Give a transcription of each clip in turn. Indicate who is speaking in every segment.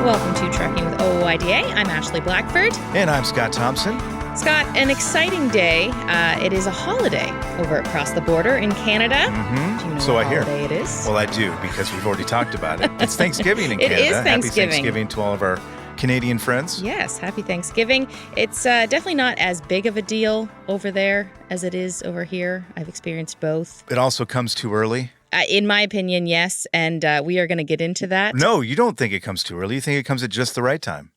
Speaker 1: Welcome to Trucking with OOIDA. I'm Ashley Blackford.
Speaker 2: And I'm Scott Thompson.
Speaker 1: Scott, an exciting day. It is a holiday over across the border in Canada.
Speaker 2: Mm-hmm.
Speaker 1: Do you know
Speaker 2: so
Speaker 1: what
Speaker 2: I hear.
Speaker 1: holiday it is?
Speaker 2: Well, I do, because we've already talked about it. It's Thanksgiving in
Speaker 1: It
Speaker 2: Canada.
Speaker 1: is Thanksgiving.
Speaker 2: Happy Thanksgiving to all of our Canadian friends.
Speaker 1: Yes, happy Thanksgiving. It's definitely not as big of a deal over there as it is over here. I've experienced both.
Speaker 2: It also comes too early.
Speaker 1: In my opinion, yes, and we are going to get into that.
Speaker 2: No, you don't think it comes too early. You think it comes at just the right time.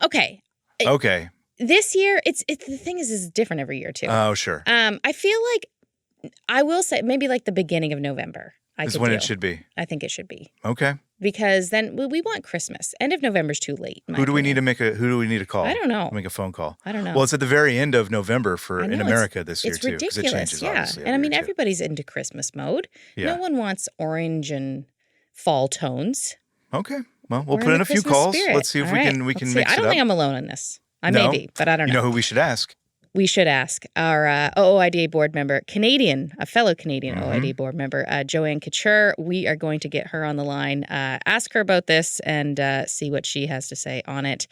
Speaker 1: Okay.
Speaker 2: Okay.
Speaker 1: This year, it's the thing is different every year too.
Speaker 2: Oh, sure.
Speaker 1: I feel like I will say maybe like the beginning of November.
Speaker 2: Is when it should be.
Speaker 1: I think it should be.
Speaker 2: Okay.
Speaker 1: Because then we want Christmas. End of November's too late.
Speaker 2: Who do we need to call?
Speaker 1: I don't know.
Speaker 2: Make a phone call.
Speaker 1: I don't know.
Speaker 2: Well, it's at the very end of November in America this year,
Speaker 1: it's
Speaker 2: too. Because
Speaker 1: ridiculous.
Speaker 2: it changes, obviously.
Speaker 1: And I mean, everybody's into Christmas mode.
Speaker 2: Yeah.
Speaker 1: No one wants orange and fall tones.
Speaker 2: Okay. Well, we'll
Speaker 1: We're
Speaker 2: put in
Speaker 1: the
Speaker 2: a few
Speaker 1: Christmas
Speaker 2: calls.
Speaker 1: spirit.
Speaker 2: Let's see if
Speaker 1: All
Speaker 2: we
Speaker 1: right.
Speaker 2: can
Speaker 1: Let's
Speaker 2: mix
Speaker 1: see.
Speaker 2: it up.
Speaker 1: I don't think I'm alone in this. I may be, but I don't know.
Speaker 2: You know who we should ask?
Speaker 1: We should ask our OOIDA board member, a fellow Canadian OOIDA board member, Johanne Couture. We are going to get her on the line, ask her about this, and see what she has to say on it.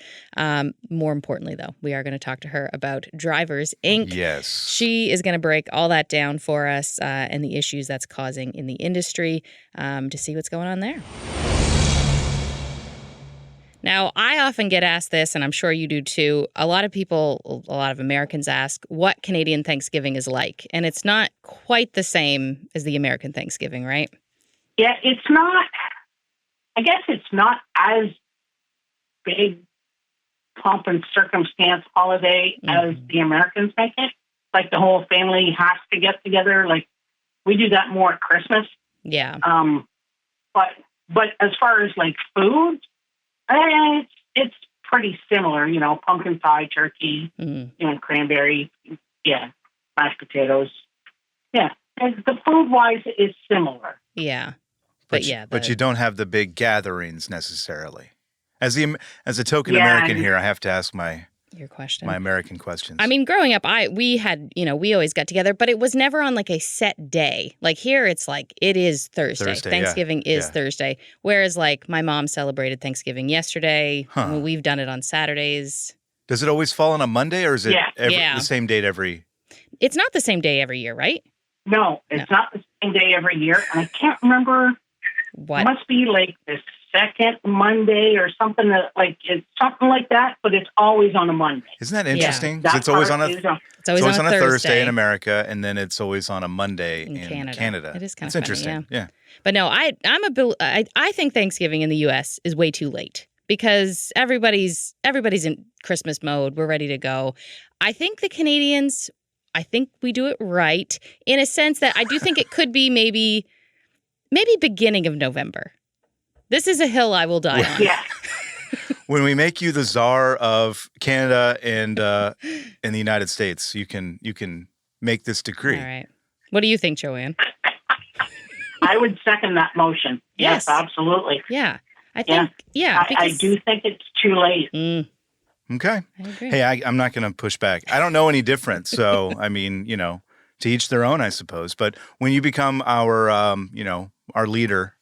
Speaker 1: More importantly, though, we are going to talk to her about Drivers, Inc.
Speaker 2: Yes.
Speaker 1: She is going to break all that down for us and the issues that's causing in the industry to see what's going on there. Now, I often get asked this, and I'm sure you do too. A lot of Americans ask what Canadian Thanksgiving is like. And it's not quite the same as the American Thanksgiving, right?
Speaker 3: Yeah, it's not. I guess it's not as big pomp and circumstance holiday as the Americans make it. Like the whole family has to get together. Like we do that more at Christmas.
Speaker 1: Yeah.
Speaker 3: But as far as like food, it's pretty similar, pumpkin pie, turkey, cranberry, mashed potatoes. Yeah. And the food-wise is similar.
Speaker 1: Yeah.
Speaker 2: But you don't have the big gatherings necessarily. As a token American here, I have to ask your question. My American questions.
Speaker 1: I mean, growing up, we always got together, but it was never on like a set day. Like here, it's like it is Thursday. Thanksgiving is Thursday. Whereas like my mom celebrated Thanksgiving yesterday. Huh. We've done it on Saturdays.
Speaker 2: Does it always fall on a Monday, or is it the same date every?
Speaker 1: It's not the same day every year, right?
Speaker 3: No, it's not the same day every year. And I can't remember. What? It must be like the second Monday or something it's something like that, but it's always on a Monday.
Speaker 2: Isn't that interesting? Yeah. It's always on a Thursday in America, and then it's always on a Monday in Canada.
Speaker 1: It is kind of
Speaker 2: funny, interesting. Yeah.
Speaker 1: But no, I think Thanksgiving in the U.S. is way too late because everybody's in Christmas mode. We're ready to go. I think the Canadians, we do it right in a sense that I do think it could be maybe beginning of November. This is a hill I will die on.
Speaker 3: Yeah.
Speaker 2: When we make you the czar of Canada and the United States, you can make this decree.
Speaker 1: All right. What do you think, Joanne?
Speaker 3: I would second that motion. Yes, absolutely.
Speaker 1: Yeah. I think,
Speaker 3: I do think it's too late.
Speaker 2: Okay.
Speaker 1: I agree.
Speaker 2: Hey, I'm not going to push back. I don't know any different. So, I mean, to each their own, I suppose. But when you become our leader,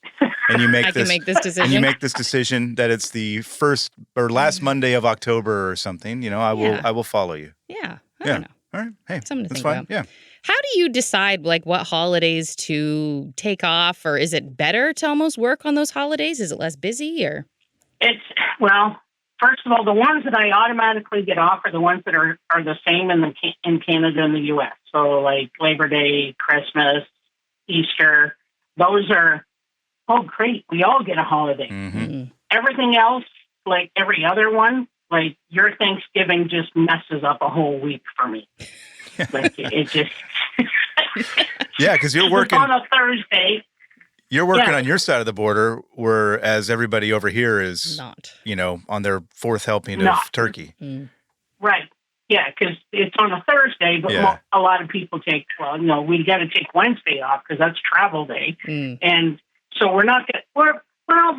Speaker 2: and you make
Speaker 1: can make this decision.
Speaker 2: And you make this decision that it's the first or last Monday of October or something, I will follow you.
Speaker 1: Yeah. I don't know.
Speaker 2: All right. Hey,
Speaker 1: something to
Speaker 2: that's
Speaker 1: think
Speaker 2: fine.
Speaker 1: about.
Speaker 2: Yeah.
Speaker 1: How do you decide what holidays to take off, or is it better to almost work on those holidays? Is it less busy, or?
Speaker 3: First of all, the ones that I automatically get off are the ones that are the same in Canada and the U.S. So like Labor Day, Christmas, Easter, those are, oh, great, we all get a holiday.
Speaker 2: Mm-hmm.
Speaker 3: Everything else, like every other one, like your Thanksgiving just messes up a whole week for me. Like it just...
Speaker 2: Yeah, because you're working...
Speaker 3: on a Thursday...
Speaker 2: You're working on your side of the border, whereas everybody over here is
Speaker 1: not,
Speaker 2: on their fourth helping of turkey.
Speaker 1: Mm.
Speaker 3: Right. Yeah, because it's on a Thursday, but a lot of people we got to take Wednesday off because that's travel day, and so we're not going.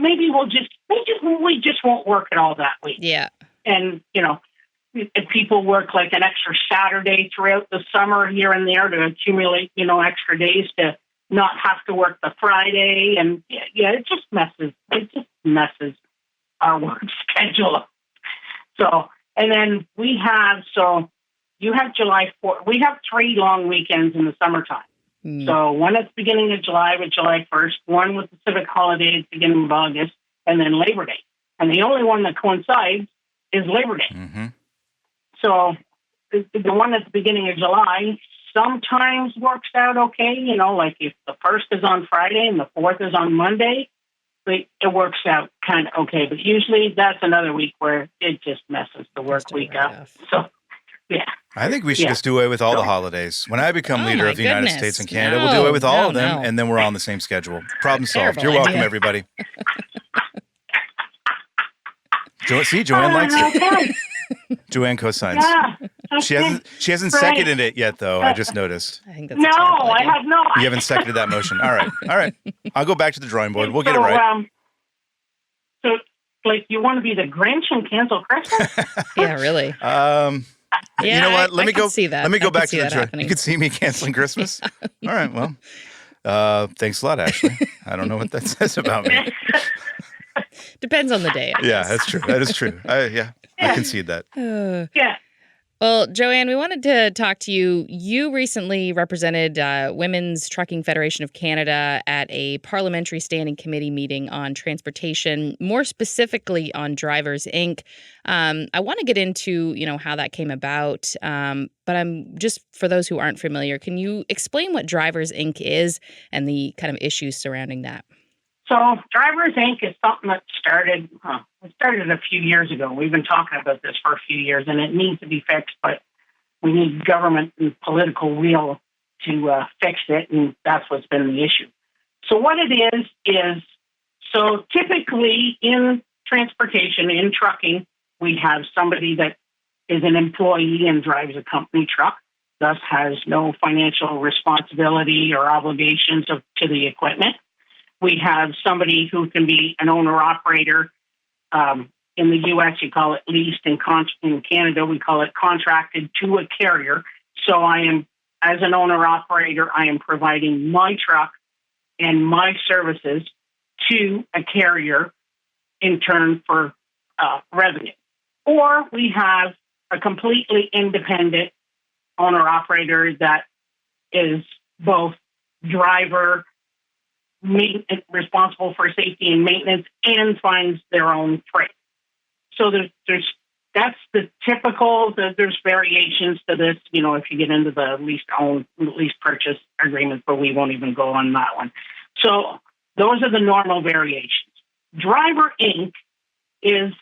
Speaker 3: Maybe we just won't work it all that week.
Speaker 1: Yeah,
Speaker 3: and if people work like an extra Saturday throughout the summer here and there to accumulate extra days to not have to work the Friday, and it just messes. our work schedule. So, and then you have July 4th. We have 3 long weekends in the summertime. So one at the beginning of July with July 1st, one with the civic holiday at the beginning of August, and then Labor Day. And the only one that coincides is Labor Day.
Speaker 2: Mm-hmm.
Speaker 3: So the one at the beginning of July sometimes works out okay. Like if the 1st is on Friday and the 4th is on Monday, it works out kind of okay. But usually that's another week where it just messes the work week up. So, yeah.
Speaker 2: I think we should just do away with all the holidays. When I become leader of the United States and Canada, we'll do away with all of them, and then we're all on the same schedule. Problem solved. You're welcome, everybody. Joanne likes it. Joanne co-signs. Yeah. Okay. She hasn't seconded it yet, though. I just noticed.
Speaker 1: I think that's I
Speaker 3: have not.
Speaker 2: You haven't seconded that motion. All right. I'll go back to the drawing board. We'll get it right.
Speaker 3: So, you want to be the Grinch and cancel Christmas?
Speaker 1: Yeah, really.
Speaker 2: You know what? Let me go.
Speaker 1: See that.
Speaker 2: Let me go back to the drawing.
Speaker 1: Happening.
Speaker 2: You could see me canceling Christmas. All right. Well, thanks a lot, Ashley. I don't know what that says about me.
Speaker 1: Depends on the day.
Speaker 2: Yeah, that's true. That is true. I concede that.
Speaker 3: Yeah.
Speaker 1: Well, Joanne, we wanted to talk to you. You recently represented Women's Trucking Federation of Canada at a parliamentary standing committee meeting on transportation, more specifically on Drivers Inc. I want to get into, how that came about, but I'm just, for those who aren't familiar, can you explain what Drivers Inc. is and the kind of issues surrounding that?
Speaker 3: So Drivers Inc. is something that started a few years ago. We've been talking about this for a few years, and it needs to be fixed, but we need government and political will to fix it, and that's what's been the issue. So what it is so typically in transportation, in trucking, we have somebody that is an employee and drives a company truck, thus has no financial responsibility or obligations to the equipment. We have somebody who can be an owner-operator. In the U.S., you call it leased. In Canada, we call it contracted to a carrier. So as an owner-operator, I am providing my truck and my services to a carrier in turn for revenue. Or we have a completely independent owner-operator that is both driver, responsible for safety and maintenance, and finds their own freight. So that's the typical. There's variations to this, if you get into the lease purchase agreement, but we won't even go on that one. So those are the normal variations. Driver Inc. is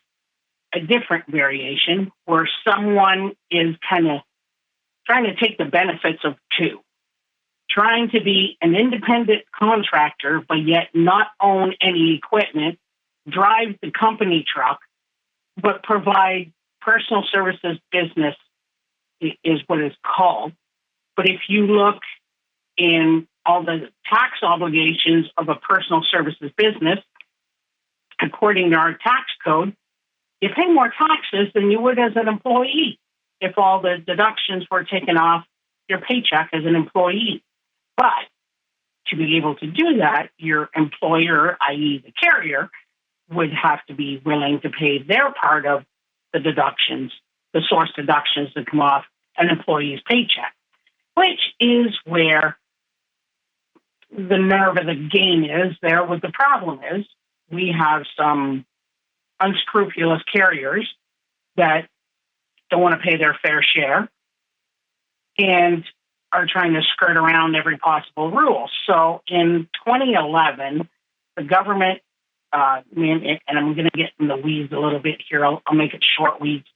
Speaker 3: a different variation where someone is kind of trying to take the benefits of two. Trying to be an independent contractor, but yet not own any equipment, drive the company truck, but provide personal services business is what it's called. But if you look in all the tax obligations of a personal services business, according to our tax code, you pay more taxes than you would as an employee if all the deductions were taken off your paycheck as an employee. But to be able to do that, your employer, i.e. the carrier, would have to be willing to pay their part of the deductions, the source deductions that come off an employee's paycheck, which is where the nerve of the game is there. What the problem is, we have some unscrupulous carriers that don't want to pay their fair share and are trying to skirt around every possible rule. So in 2011, the government, and I'm going to get in the weeds a little bit here, I'll make it short weeds.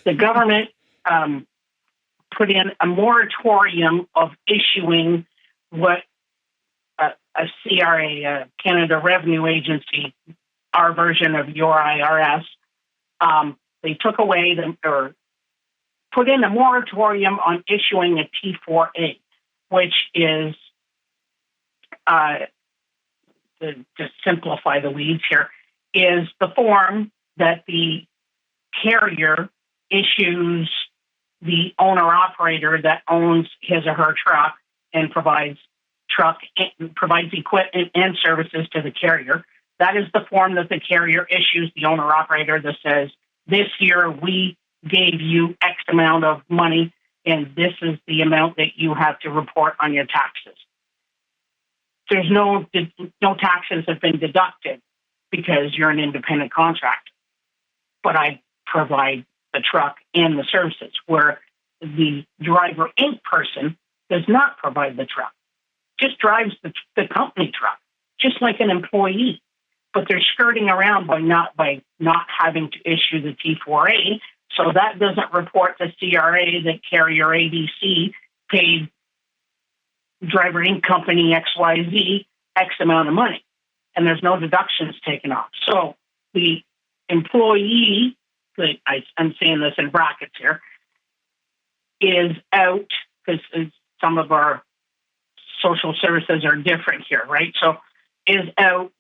Speaker 3: The government put in a moratorium of issuing what a CRA, Canada Revenue Agency, our version of your IRS, they took away or put in a moratorium on issuing a T4A, which is, to simplify the weeds here, is the form that the carrier issues the owner-operator that owns his or her truck and provides equipment and services to the carrier. That is the form that the carrier issues the owner-operator that says, this year we gave you X amount of money, and this is the amount that you have to report on your taxes. There's no taxes have been deducted because you're an independent contractor. But I provide the truck and the services, where the Driver Inc. person does not provide the truck, just drives the company truck, just like an employee. But they're skirting around by not having to issue the T4A, so that doesn't report the CRA that carrier ABC paid Driver Inc. company XYZ X amount of money, and there's no deductions taken off. So the employee, I'm saying this in brackets here, is out, because some of our social services are different here, right? So is out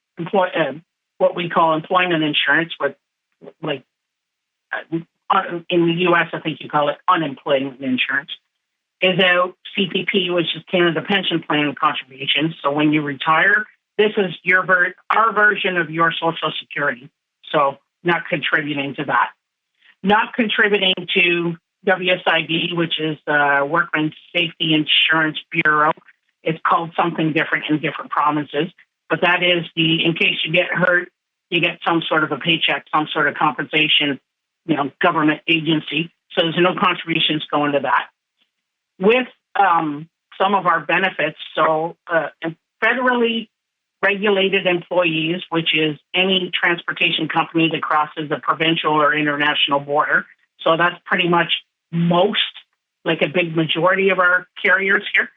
Speaker 3: what we call employment insurance, with in the U.S. I think you call it unemployment insurance, is out CPP, which is Canada Pension Plan contributions. So when you retire, this is our version of your Social Security. So not contributing to that. Not contributing to WSIB, which is the Workmen's Safety Insurance Bureau. It's called something different in different provinces, but that is in case you get hurt, you get some sort of a paycheck, some sort of compensation, government agency. So there's no contributions going to that. With some of our benefits, so federally regulated employees, which is any transportation company that crosses a provincial or international border. So that's pretty much most, like a big majority of our carriers here.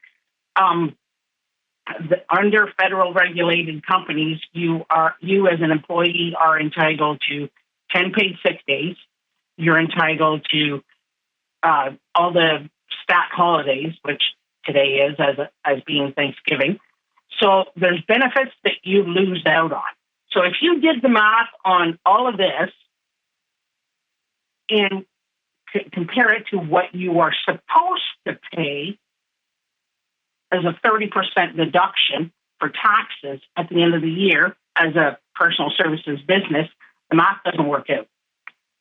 Speaker 3: Under federal regulated companies, you as an employee are entitled to 10 paid sick days. You're entitled to all the stat holidays, which today is as being Thanksgiving. So there's benefits that you lose out on. So if you did the math on all of this and compare it to what you are supposed to pay as a 30% deduction for taxes at the end of the year as a personal services business, the math doesn't work out.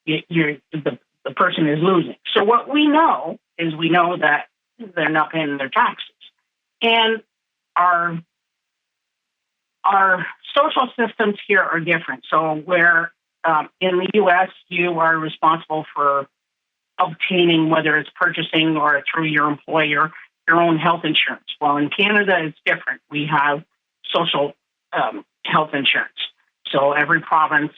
Speaker 3: The person is losing. So what we know is that they're not paying their taxes. And our social systems here are different. So where in the U.S. you are responsible for obtaining, whether it's purchasing or through your employer, your own health insurance. Well, in Canada, it's different. We have social health insurance. So every province,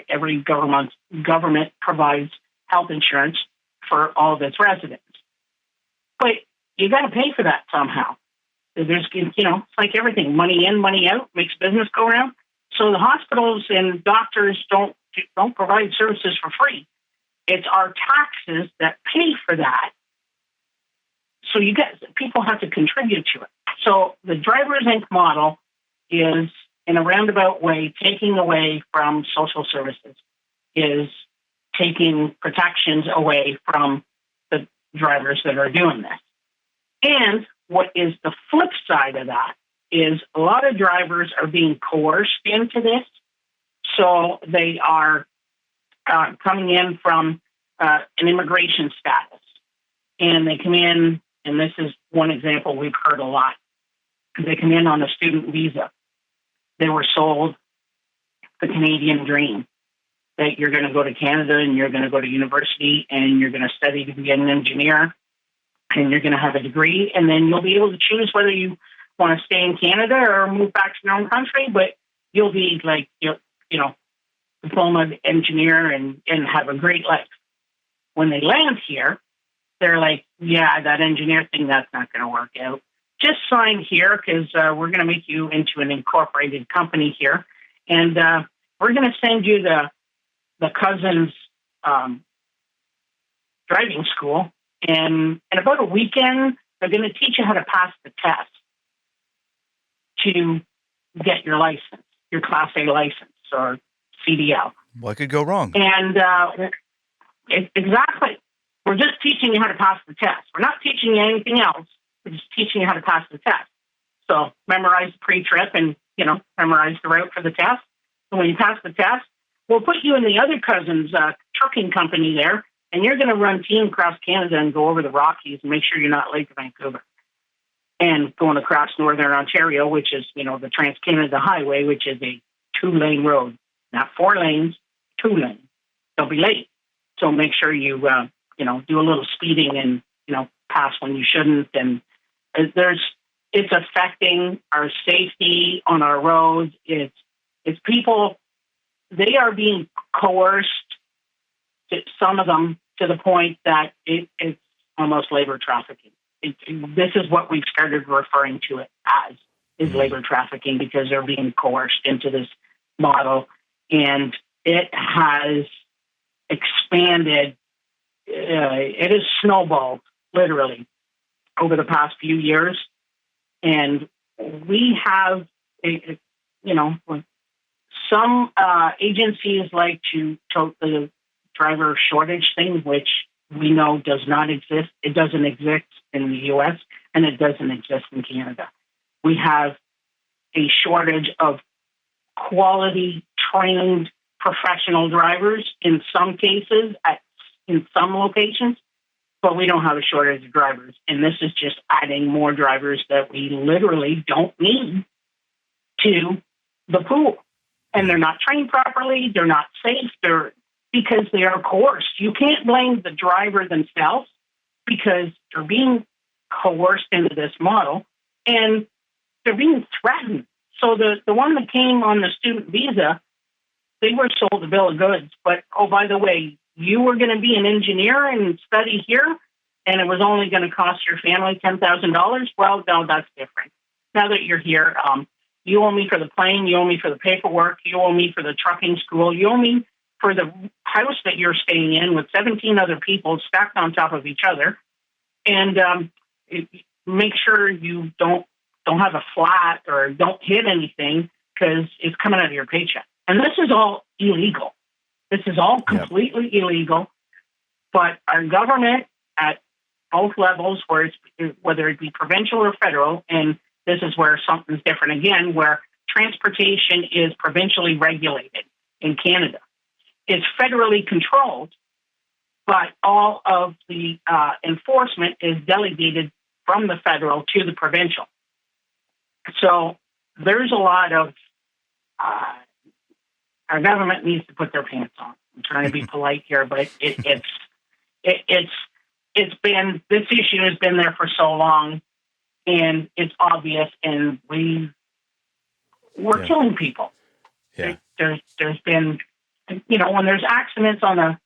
Speaker 3: every government provides health insurance for all of its residents. But you got to pay for that somehow. There's, it's like everything. Money in, money out makes business go around. So the hospitals and doctors don't provide services for free. It's our taxes that pay for that. So people have to contribute to it. So the Drivers Inc. model is, in a roundabout way, taking away from social services, is taking protections away from the drivers that are doing this. And what is the flip side of that is a lot of drivers are being coerced into this. So they are coming in from an immigration status. And they come in, and this is one example we've heard a lot. They come in on a student visa. They were sold the Canadian dream, that you're going to go to Canada and you're going to go to university and you're going to study to be an engineer and you're going to have a degree, and then you'll be able to choose whether you want to stay in Canada or move back to your own country, but you'll be like, diploma engineer and have a great life. When they land here, they're like, yeah, that engineer thing, that's not going to work out. Just sign here because we're going to make you into an incorporated company here. And we're going to send you the cousin's driving school. And in about a weekend, they're going to teach you how to pass the test to get your license, your Class A license or CDL.
Speaker 2: What could go wrong? And
Speaker 3: exactly. We're just teaching you how to pass the test. We're not teaching you anything else. We're just teaching you how to pass the test. So memorize the pre-trip and, memorize the route for the test. So when you pass the test, we'll put you in the other cousin's trucking company there, and you're going to run team across Canada and go over the Rockies and make sure you're not late to Vancouver. And going across Northern Ontario, which is, the Trans-Canada Highway, which is a 2-lane road, not 4 lanes, 2 lanes. Don't be late. So make sure you, do a little speeding and, pass when you shouldn't. And it's affecting our safety on our roads. It's people, they are being coerced, some of them, to the point that it's almost labor trafficking. This is what we've started referring to it as, is labor trafficking, because they're being coerced into this model. And it has expanded. It has snowballed, literally, over the past few years. And we have, some agencies like to tote the driver shortage thing, which we know does not exist. It doesn't exist in the U.S., and it doesn't exist in Canada. We have a shortage of quality, trained, professional drivers in some cases, in some locations, but we don't have a shortage of drivers. And this is just adding more drivers that we literally don't need to the pool. And they're not trained properly. They're not safe. Because they are coerced. You can't blame the driver themselves, because they're being coerced into this model, and they're being threatened. So the one that came on the student visa, they were sold a bill of goods. But, oh, by the way, you were going to be an engineer and study here, and it was only going to cost your family $10,000. Well, no, that's different. Now that you're here, you owe me for the plane, you owe me for the paperwork, you owe me for the trucking school, you owe me for the house that you're staying in with 17 other people stacked on top of each other. And make sure you don't have a flat or don't hit anything, because it's coming out of your paycheck. And this is all illegal. This is all completely illegal. But our government at both levels, whether it be provincial or federal, and this is where something's different again, where transportation is provincially regulated in Canada. It's federally controlled, but all of the enforcement is delegated from the federal to the provincial. So there's a lot of our government needs to put their pants on. I'm trying to be polite here, but it's been, this issue has been there for so long, and it's obvious, and we're killing people.
Speaker 2: Yeah.
Speaker 3: There's been, when there's accidents on a,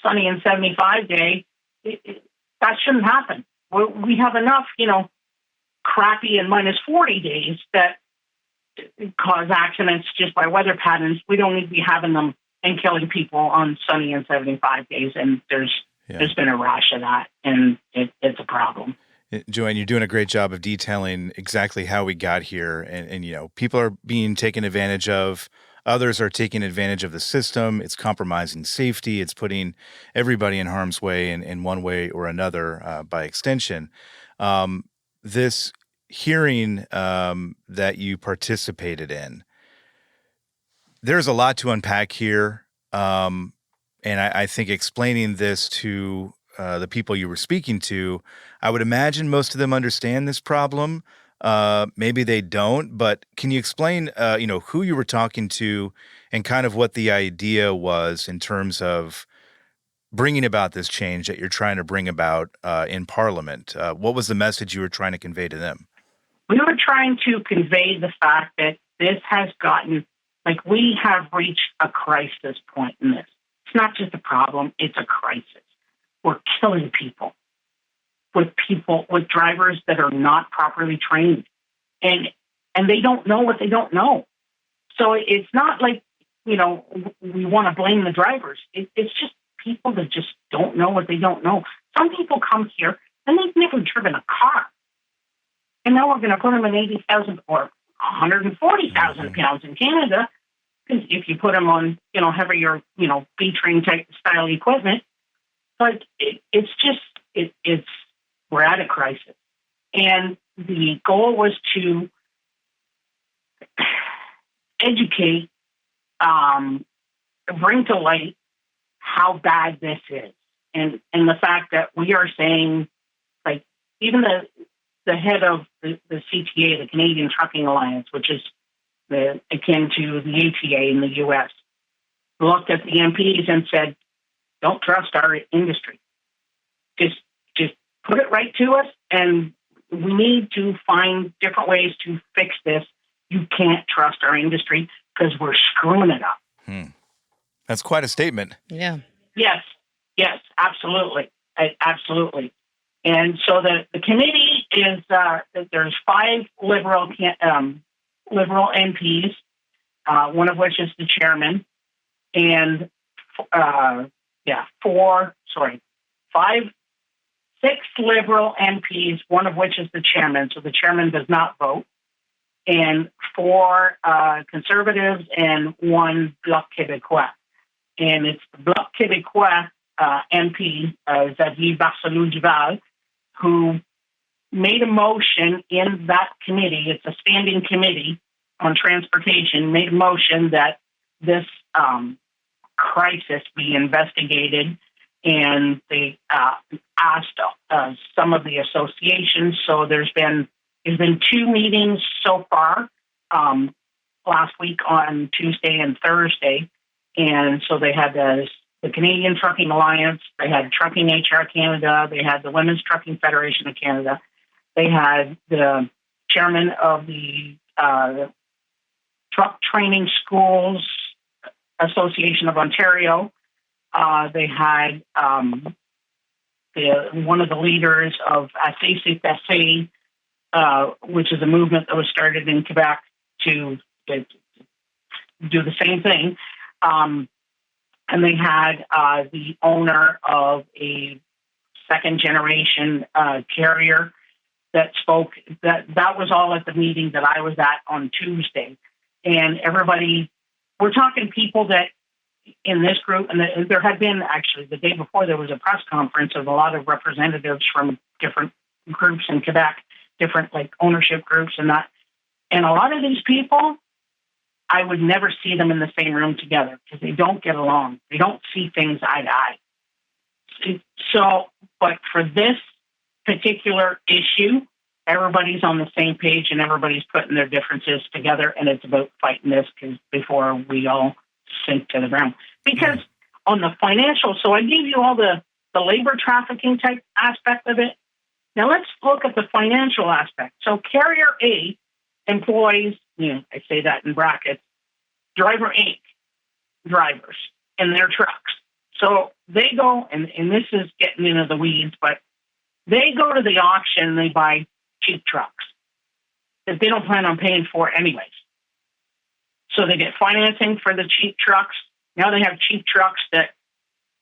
Speaker 3: sunny and 75 day, that shouldn't happen. We have enough, crappy and minus 40 days that cause accidents just by weather patterns. We don't need to be having them and killing people on sunny and 75 days. And there's been a rash of that, and it's a problem.
Speaker 2: Joanne, you're doing a great job of detailing exactly how we got here. And people are being taken advantage of. Others are taking advantage of the system. It's compromising safety. It's putting everybody in harm's way in one way or another by extension. This hearing that you participated in, there's a lot to unpack here. And I think explaining this to the people you were speaking to, I would imagine most of them understand this problem. Maybe they don't, but can you explain, who you were talking to and kind of what the idea was in terms of bringing about this change that you're trying to bring about in Parliament? What was the message you were trying to convey to them?
Speaker 3: We were trying to convey the fact that this has gotten, we have reached a crisis point in this. It's not just a problem, it's a crisis. We're killing people with drivers that are not properly trained, and they don't know what they don't know. So it's not like, we want to blame the drivers. It's just people that just don't know what they don't know. Some people come here and they've never driven a car, and now we're going to put them in 80,000 or 140,000 pounds in Canada. Because if you put them on, heavier, B-train type style equipment, but we're at a crisis. And the goal was to educate bring to light how bad this is, and the fact that we are saying, like, even the head of the CTA, the Canadian Trucking Alliance, which is akin to the ATA in the U.S., looked at the MPs and said, "Don't trust our industry. Just put it right to us, and we need to find different ways to fix this. You can't trust our industry because we're screwing it up."
Speaker 2: That's quite a statement.
Speaker 1: Yeah.
Speaker 3: Yes, absolutely. Absolutely. And so the committee is, there's 5 Liberal MPs, one of which is the chairman, and 6 Liberal MPs, one of which is the chairman. So the chairman does not vote, and 4 Conservatives and 1 Bloc Québécois. And it's the Bloc Québécois MP, Xavier Barcelou-Duval, who made a motion in that committee. It's a standing committee on transportation, made a motion that this crisis be investigated, and they asked some of the associations. So there's been 2 meetings so far, last week on Tuesday and Thursday, and so they had the Canadian Trucking Alliance, they had Trucking HR Canada, they had the Women's Trucking Federation of Canada, they had the chairman of the Truck Training Schools Association of Ontario. They had one of the leaders of ACCPC, which is a movement that was started in Quebec to do the same thing. And they had the owner of a second-generation carrier that spoke. That was all at the meeting that I was at on Tuesday. And everybody, we're talking people that in this group, and there had been actually the day before, there was a press conference of a lot of representatives from different groups in Quebec, different like ownership groups and that. And a lot of these people, I would never see them in the same room together because they don't get along. They don't see things eye to eye. So, but for this particular issue, everybody's on the same page and everybody's putting their differences together, and it's about fighting this before we all sink to the ground. Because on the financial, so I gave you all the labor trafficking type aspect of it. Now let's look at the financial aspect. So Carrier A employs, I say that in brackets, Driver Inc. drivers in their trucks. So they go, and this is getting into the weeds, but they go to the auction and they buy cheap trucks that they don't plan on paying for anyways. So they get financing for the cheap trucks. Now they have cheap trucks that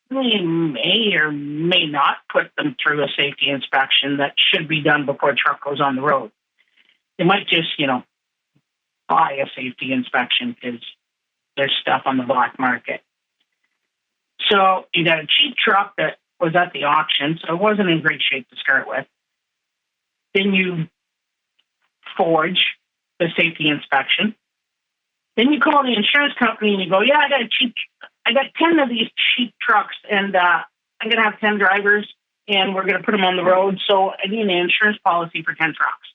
Speaker 3: they may or may not put them through a safety inspection that should be done before a truck goes on the road. They might just, buy a safety inspection because there's stuff on the black market. So you got a cheap truck that was at the auction, so it wasn't in great shape to start with. Then you forge the safety inspection. Then you call the insurance company and you go, yeah, I got 10 of these cheap trucks, and I'm going to have 10 drivers, and we're going to put them on the road, so I need an insurance policy for 10 trucks.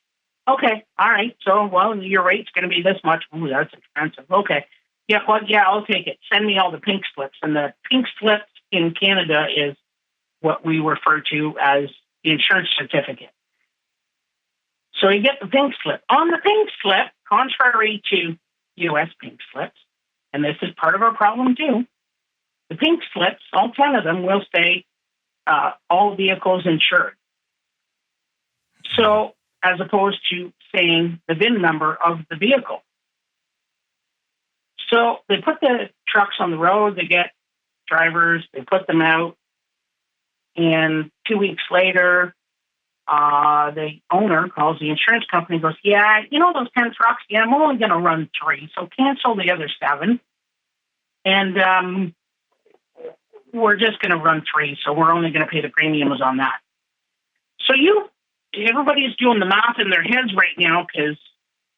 Speaker 3: Okay, all right, so, well, your rate's going to be this much. Ooh, that's expensive. Okay, yeah, I'll take it. Send me all the pink slips. And the pink slips in Canada is what we refer to as the insurance certificate. So you get the pink slip. On the pink slip, contrary to U.S. pink slips, and this is part of our problem too, the pink slips, all 10 of them, will say all vehicles insured. So, as opposed to saying the VIN number of the vehicle. So they put the trucks on the road, they get drivers, they put them out, and 2 weeks later, the owner calls the insurance company and goes, yeah, those 10 trucks, yeah, I'm only going to run 3, so cancel the other 7. And we're just going to run 3, so we're only going to pay the premiums on that. So everybody's doing the math in their heads right now because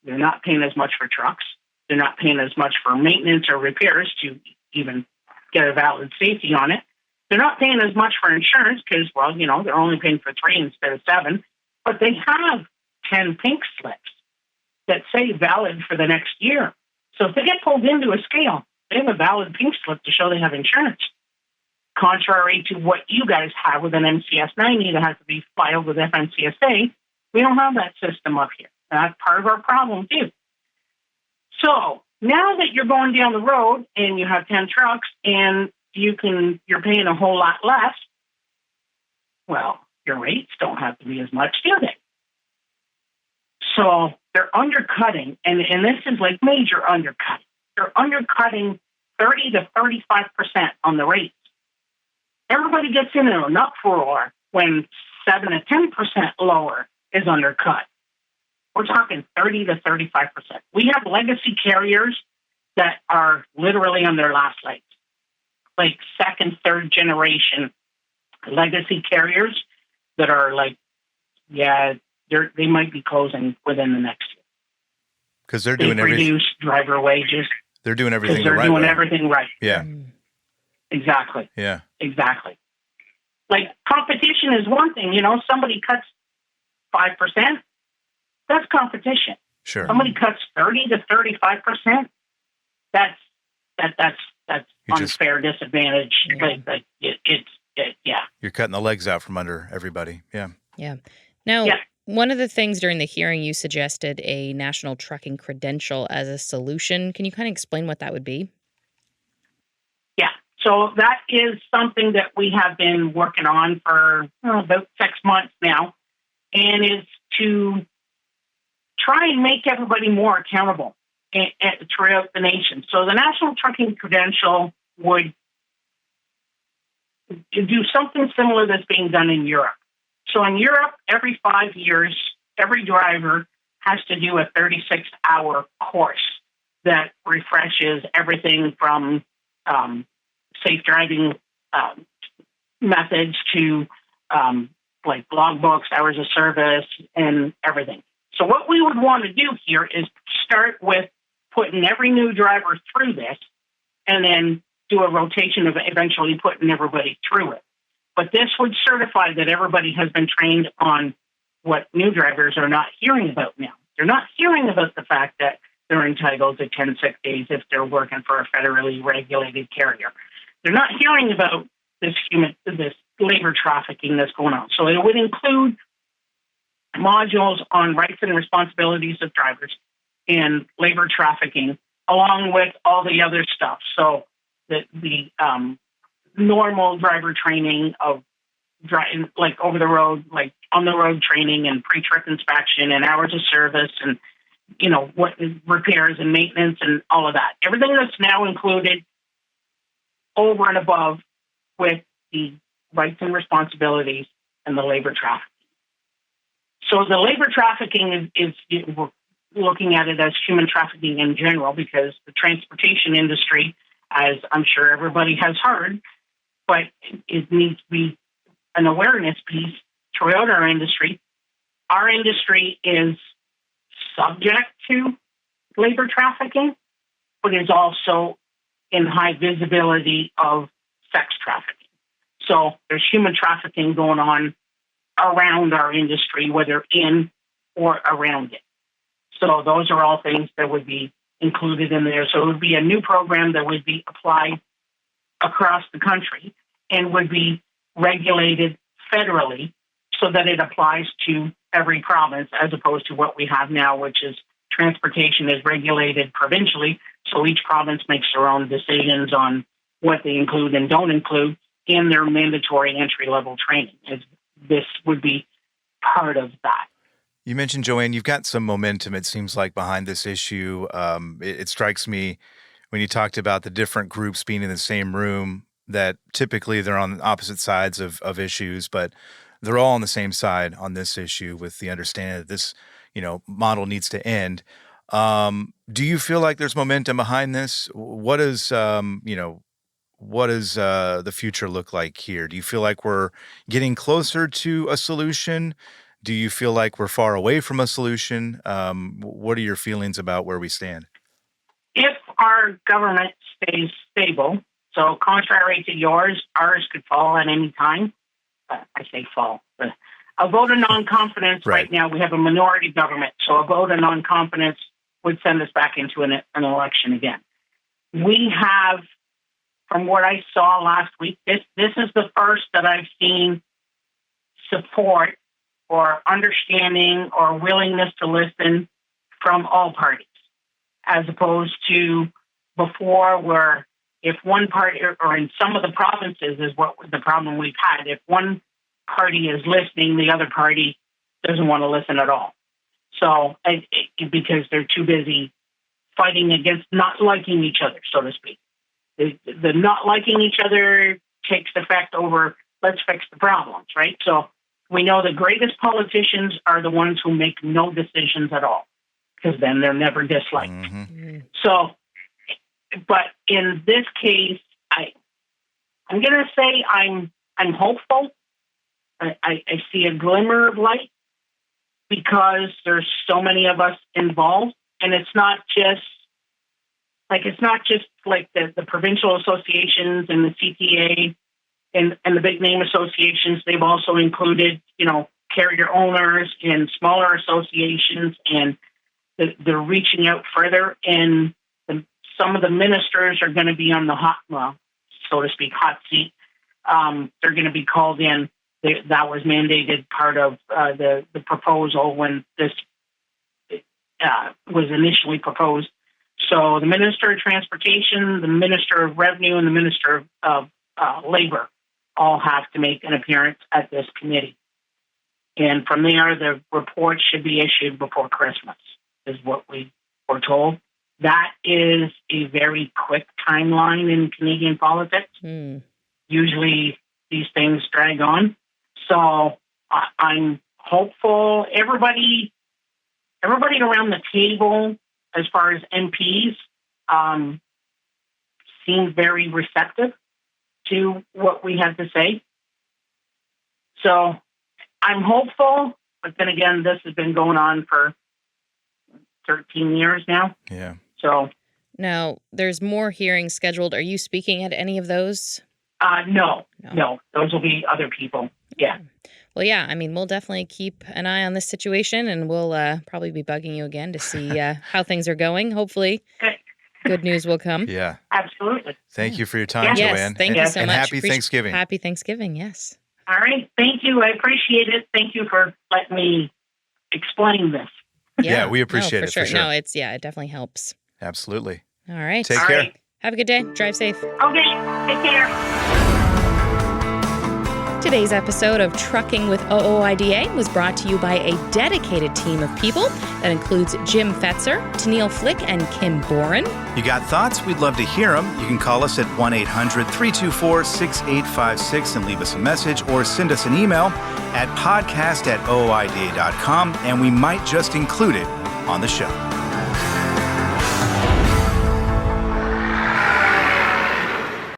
Speaker 3: they're not paying as much for trucks. They're not paying as much for maintenance or repairs to even get a valid safety on it. They're not paying as much for insurance because, well, they're only paying for 3 instead of 7. But they have 10 pink slips that say valid for the next year. So if they get pulled into a scale, they have a valid pink slip to show they have insurance. Contrary to what you guys have with an MCS 90 that has to be filed with FNCSA, we don't have that system up here. That's part of our problem too. So now that you're going down the road and you have 10 trucks and you're paying a whole lot less, well, your rates don't have to be as much, do they? So they're undercutting, and this is like major undercutting. They're undercutting 30 to 35% on the rates. Everybody gets in an uproar when 7 to 10% lower is undercut. We're talking 30 to 35%. We have legacy carriers that are literally on their last legs, like second, third generation legacy carriers that are like, they might be closing within the next year.
Speaker 2: Because they're doing everything.
Speaker 3: Reduce driver wages.
Speaker 2: They're doing everything
Speaker 3: the right way. They're doing everything right.
Speaker 2: Yeah.
Speaker 3: Exactly.
Speaker 2: Yeah.
Speaker 3: Exactly. Like competition is one thing, somebody cuts 5%. That's competition.
Speaker 2: Sure.
Speaker 3: Somebody cuts 30 to 35%. That's unfair disadvantage.
Speaker 2: Yeah. You're cutting the legs out from under everybody. Yeah.
Speaker 1: Yeah. Now, one of the things during the hearing, you suggested a national trucking credential as a solution. Can you kind of explain what that would be?
Speaker 3: Yeah. So that is something that we have been working on for about 6 months now, and is to try and make everybody more accountable throughout the nation. So the national trucking credential would do something similar that's being done in Europe. So in Europe, every 5 years, every driver has to do a 36-hour course that refreshes everything from safe driving methods to like logbooks, hours of service, and everything. So what we would want to do here is start with putting every new driver through this and then do a rotation of eventually putting everybody through it. But this would certify that everybody has been trained on what new drivers are not hearing about now. They're not hearing about the fact that they're entitled to 10 sick days if they're working for a federally regulated carrier. They're not hearing about this labor trafficking that's going on. So it would include modules on rights and responsibilities of drivers and labor trafficking, along with all the other stuff. So the normal driver training of driving, like over the road, like on the road training and pre-trip inspection and hours of service and, what repairs and maintenance and all of that. Everything that's now included over and above with the rights and responsibilities and the labor trafficking. So the labor trafficking is we're looking at it as human trafficking in general, because the transportation industry, as I'm sure everybody has heard, but it needs to be an awareness piece throughout our industry. Our industry is subject to labor trafficking, but is also in high visibility of sex trafficking. So there's human trafficking going on around our industry, whether in or around it. So those are all things that would be included in there. So it would be a new program that would be applied across the country and would be regulated federally so that it applies to every province, as opposed to what we have now, which is transportation is regulated provincially. So each province makes their own decisions on what they include and don't include in their mandatory entry-level training. This would be part of that.
Speaker 2: You mentioned, Joanne, you've got some momentum, it seems like, behind this issue. It strikes me when you talked about the different groups being in the same room that typically they're on opposite sides of issues, but they're all on the same side on this issue with the understanding that this, model needs to end. Do you feel like there's momentum behind this? What does the future look like here? Do you feel like we're getting closer to a solution? Do you feel like we're far away from a solution? What are your feelings about where we stand?
Speaker 3: if our government stays stable, so contrary to yours, ours could fall at any time. I say fall. But a vote of non-confidence right now, we have a minority government, so a vote of non-confidence would send us back into an election again. We have, from what I saw last week, this is the first that I've seen support or understanding or willingness to listen from all parties, as opposed to before where if one party, or in some of the provinces is what the problem we've had, if one party is listening, the other party doesn't want to listen at all. So, because they're too busy fighting against not liking each other, so to speak. The not liking each other takes effect over let's fix the problems, right? So we know the greatest politicians are the ones who make no decisions at all, because then they're never disliked. Mm-hmm. So, but in this case, I'm going to say I'm hopeful. I see a glimmer of light because there's so many of us involved, and it's not just like the provincial associations and the CTA and the big name associations. They've also included, carrier owners and smaller associations, and they're reaching out further. And some of the ministers are going to be on the hot seat. They're going to be called in. That was mandated part of the proposal when this was initially proposed. So the Minister of Transportation, the Minister of Revenue, and the Minister of Labor all have to make an appearance at this committee. And from there, the report should be issued before Christmas, is what we were told. That is a very quick timeline in Canadian politics. Usually these things drag on. So I'm hopeful. Everybody around the table, as far as MPs, seemed very receptive to what we had to say. So I'm hopeful, but then again, this has been going on for 13 years now.
Speaker 2: Yeah.
Speaker 3: So
Speaker 1: now there's more hearings scheduled. Are you speaking at any of those?
Speaker 3: No. Those will be other people. Yeah.
Speaker 1: Well, yeah. I mean, we'll definitely keep an eye on this situation, and we'll probably be bugging you again to see how things are going. Hopefully, good news will come.
Speaker 2: Yeah.
Speaker 3: Absolutely.
Speaker 2: Thank you for your time, Joanne.
Speaker 1: Yes, thank you so
Speaker 2: and
Speaker 1: much.
Speaker 2: Happy Thanksgiving.
Speaker 1: Happy Thanksgiving, yes.
Speaker 3: All right. Thank you. I appreciate it. Thank you for letting me explain this.
Speaker 2: Yeah, we appreciate it.
Speaker 1: For sure.
Speaker 2: No,
Speaker 1: it definitely helps.
Speaker 2: Absolutely.
Speaker 1: All right.
Speaker 2: Take care.
Speaker 3: Right.
Speaker 1: Have a good day. Drive safe.
Speaker 3: Okay. Take care.
Speaker 1: Today's episode of Trucking with OOIDA was brought to you by a dedicated team of people that includes Jim Fetzer, Tennille Flick, and Kim Boren.
Speaker 2: You got thoughts? We'd love to hear them. You can call us at 1-800-324-6856 and leave us a message, or send us an email at podcast@ooida.com, and we might just include it on the show.